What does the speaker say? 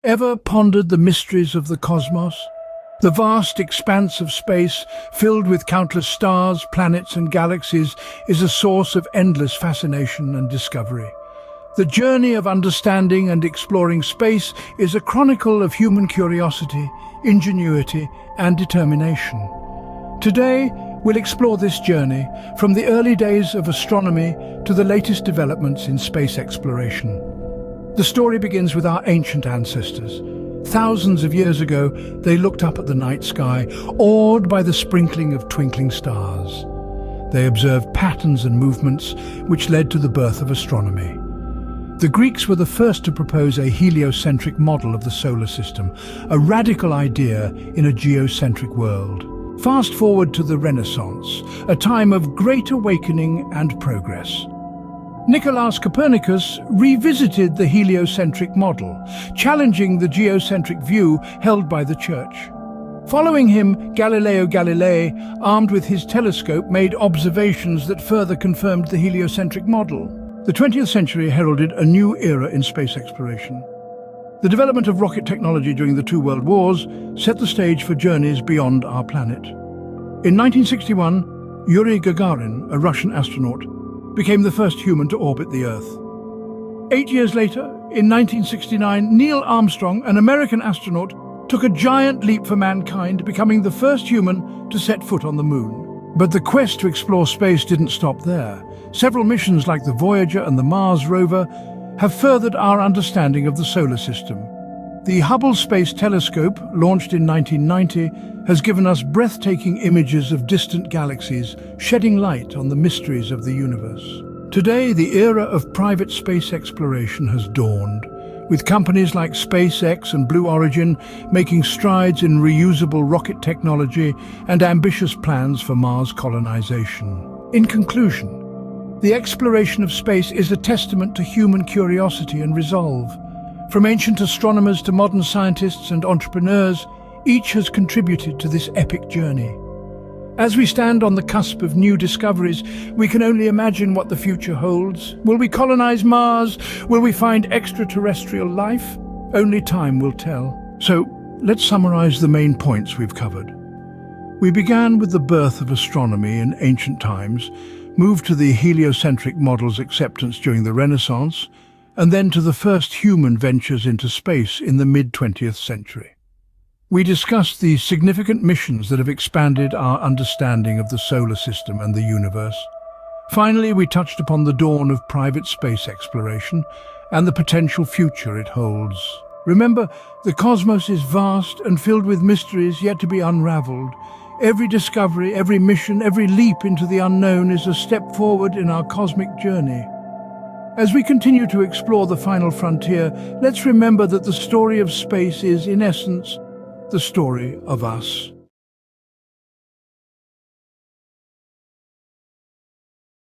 Ever pondered the mysteries of the cosmos? The vast expanse of space, filled with countless stars, planets and galaxies, is a source of endless fascination and discovery. The journey of understanding and exploring space is a chronicle of human curiosity, ingenuity and determination. Today, we'll explore this journey, from the early days of astronomy to the latest developments in space exploration. The story begins with our ancient ancestors. Thousands of years ago, they looked up at the night sky, awed by the sprinkling of twinkling stars. They observed patterns and movements which led to the birth of astronomy. The Greeks were the first to propose a heliocentric model of the solar system, a radical idea in a geocentric world. Fast forward to the Renaissance, a time of great awakening and progress. Nicolaus Copernicus revisited the heliocentric model, challenging the geocentric view held by the Church. Following him, Galileo Galilei, armed with his telescope, made observations that further confirmed the heliocentric model. The 20th century heralded a new era in space exploration. The development of rocket technology during the two world wars set the stage for journeys beyond our planet. In 1961, Yuri Gagarin, a Russian astronaut, became the first human to orbit the Earth. 8 years later, in 1969, Neil Armstrong, an American astronaut, took a giant leap for mankind, becoming the first human to set foot on the Moon. But the quest to explore space didn't stop there. Several missions like the Voyager and the Mars rover have furthered our understanding of the solar system. The Hubble Space Telescope, launched in 1990, has given us breathtaking images of distant galaxies, shedding light on the mysteries of the universe. Today, the era of private space exploration has dawned, with companies like SpaceX and Blue Origin making strides in reusable rocket technology and ambitious plans for Mars colonization. In conclusion, the exploration of space is a testament to human curiosity and resolve. From ancient astronomers to modern scientists and entrepreneurs, each has contributed to this epic journey. As we stand on the cusp of new discoveries, we can only imagine what the future holds. Will we colonize Mars? Will we find extraterrestrial life? Only time will tell. So, let's summarize the main points we've covered. We began with the birth of astronomy in ancient times, moved to the heliocentric model's acceptance during the Renaissance, and then to the first human ventures into space in the mid-20th century. We discussed the significant missions that have expanded our understanding of the solar system and the universe. Finally, we touched upon the dawn of private space exploration and the potential future it holds. Remember, the cosmos is vast and filled with mysteries yet to be unraveled. Every discovery, every mission, every leap into the unknown is a step forward in our cosmic journey. As we continue to explore the final frontier, let's remember that the story of space is, in essence, the story of us.